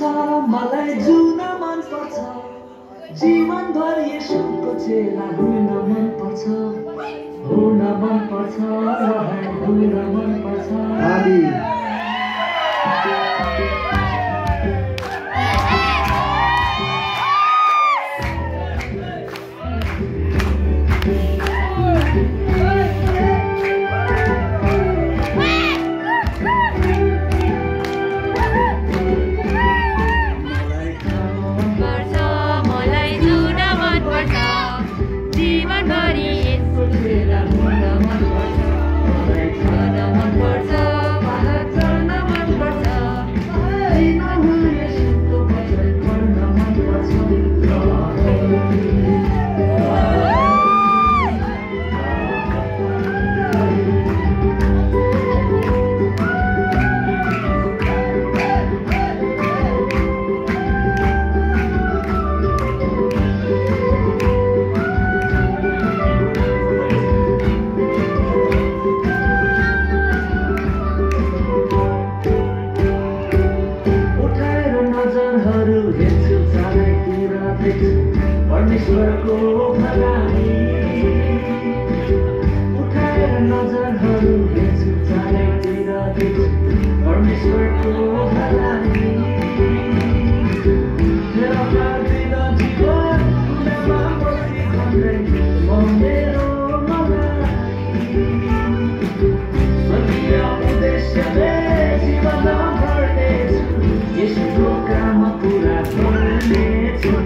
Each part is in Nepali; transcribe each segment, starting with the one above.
मलाई जुन मन पर्छ जीवनभर येशूको चेला हुन मन पर्छ हुन मन पर्छ हुन मन पर्छ परमेश्वरको भलाई उठाएर नजरहरू हेर्छु चारैतिर देख्छु परमेश्वरको भलाई मेरो प्रार्थना जीवन कुनामा बसी खन्दै म मेरो मलाई स्वर्गीय उद्देश्यले जीवन भर्नेछु येशूको काम पुरा गर्नेछु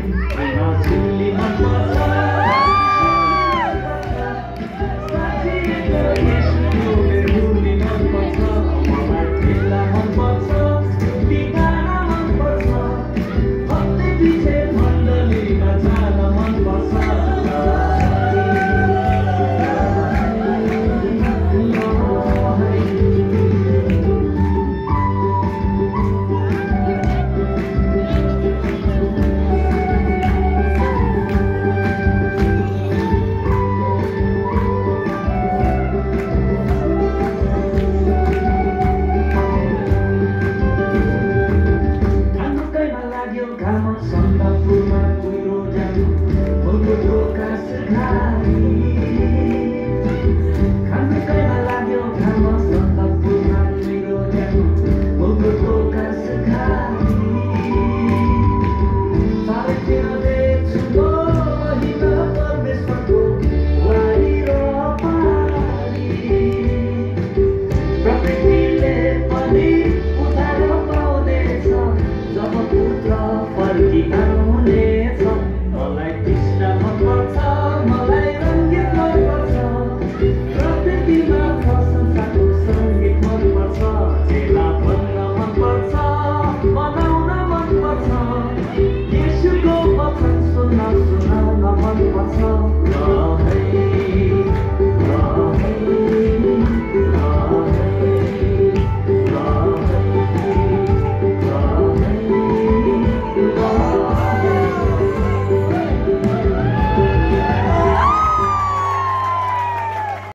What's up?